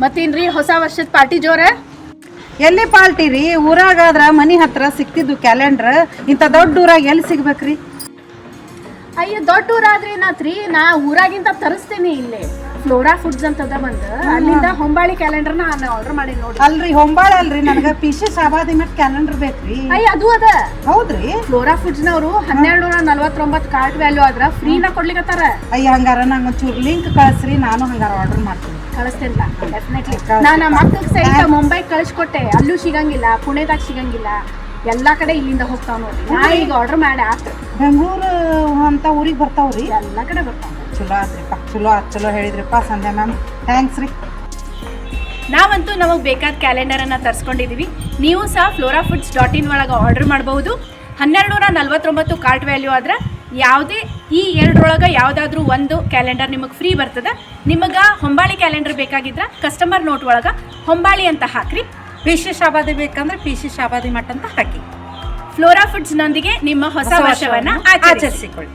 ಮತ್ತೇನ್ರಿ ಹೊಸ ವರ್ಷದ ಪಾರ್ಟಿ ಜೋರ? ಎಲ್ಲಿ ಪಾರ್ಟಿ ರೀ? ಊರಾಗಾದ್ರ ಮನಿ ಹತ್ರ ಸಿಕ್ತಿದ್ದು ಕ್ಯಾಲೆಂಡ್ರ್, ಇಂಥ ದೊಡ್ಡ ಊರಾಗ ಎಲ್ಲಿ ಸಿಗ್ಬೇಕ್ರಿ? ಅಯ್ಯ ದೊಡ್ಡ ಊರಾದ್ರಿ ಏನಾತ್ರಿ, ನಾ ಊರಾಗಿಂತ ತರಿಸ್ತೇನೆ ಇಲ್ಲಿ ಫ್ಲೋರಾ ಫುಡ್ಸ್ ಅಂತದ ಬಂದು ಅಲ್ಲಿಂದ ಹೊಂಬಾಳಿ ಕ್ಯಾಲೆಂಡರ್ನ ನಾನು ಆರ್ಡರ್ ಮಾಡಿ ನೋಡಿ. ಅಲ್ರಿ ಹೊಂಬಾಳ ಅಲ್ರಿ, ನನಗೆ ಪಿಶಿ ಶಾಬಾದಿ ಮಟ್ ಕ್ಯಾಲೆಂಡರ್ ಬೇಕ್ರಿ. ಅಯ್ಯ ಅದು ಅದ. ಹೌದ್ರಿ? ಫ್ಲೋರಾ ಫುಡ್ಸ್ ನವರು 1249 ಕಾರ್ಟ್ ವ್ಯಾಲ್ಯೂ ಆದ್ರ ಫ್ರೀನ ಕೊಡ್ಲಿಕತ್ತಾರ. ಅಯ್ಯ ಹಂಗಾರ ನಂಗೆ ಒಂಚೂರು ಲಿಂಕ್ ಕಳಿಸ್ರಿ, ನಾನು ಹಂಗಾರ ಆರ್ಡರ್ ಮಾಡ್ತೀನಿ. ಕಳಿಸ್ತೇನೆ ಡೆಫಿನೆಟ್ಲಿ. ನಾನು ಮಕ್ಕಳಿಗೆ ಸಹಿತ ಮುಂಬೈ ಕಳಿಸ್ಕೊಟ್ಟೆ, ಅಲ್ಲೂ ಸಿಗಂಗಿಲ್ಲ, ಪುಣೆದಾಗ ಸಿಗಂಗಿಲ್ಲ, ಎಲ್ಲಾ ಕಡೆ ಇಲ್ಲಿಂದ ಹೋಗ್ತಾವ ನೋಡ್ರಿ. ನಾ ಈಗ ಆರ್ಡರ್ ಮಾಡಿ ಆತು. ಬೆಂಗಳೂರು ಅಂತ ಊರಿಗೆ ಬರ್ತಾವ್ರಿ? ಎಲ್ಲಾ ಕಡೆ ಬರ್ತಾವ. ಚಲೋ ಆತ್ರಿಪ್ಪ, ಚಲೋ ಹೇಳಿದ್ರಿಪ್ಪ ಸಂಧ್ಯಾ ಮ್ಯಾಮ್, ಥ್ಯಾಂಕ್ಸ್ ರೀ. ನಾವಂತೂ ನಮಗೆ ಬೇಕಾದ ಕ್ಯಾಲೆಂಡರನ್ನು ತರಿಸ್ಕೊಂಡಿದ್ದೀವಿ. ನೀವು ಸಹ florafoods.in ಒಳಗೆ ಆರ್ಡರ್ ಮಾಡಬಹುದು. 1249 ಕಾರ್ಟ್ ವ್ಯಾಲ್ಯೂ ಆದ್ರೆ ಯಾವುದೇ ಈ ಎರಡರೊಳಗೆ ಯಾವುದಾದ್ರೂ ಒಂದು ಕ್ಯಾಲೆಂಡರ್ ನಿಮಗೆ ಫ್ರೀ ಬರ್ತದೆ. ನಿಮಗೆ ಹೊಂಬಾಳಿ ಕ್ಯಾಲೆಂಡರ್ ಬೇಕಾಗಿದ್ರೆ ಕಸ್ಟಮರ್ ನೋಟ್ ಒಳಗೆ ಹೊಂಬಾಳಿ ಅಂತ ಹಾಕ್ರಿ. ಪಿಶಿ ಶಾಬಾದಿ ಬೇಕಂದ್ರೆ ಪಿಶಿ ಶಾಬಾದಿ ಮಟ್ ಅಂತ ಹಾಕಿ. ಫ್ಲೋರಾ ಫುಡ್ಸ್ನೊಂದಿಗೆ ನಿಮ್ಮ ಹೊಸ ವರ್ಷವನ್ನು ಆಚರಿಸಿಕೊಳ್ಳಿ.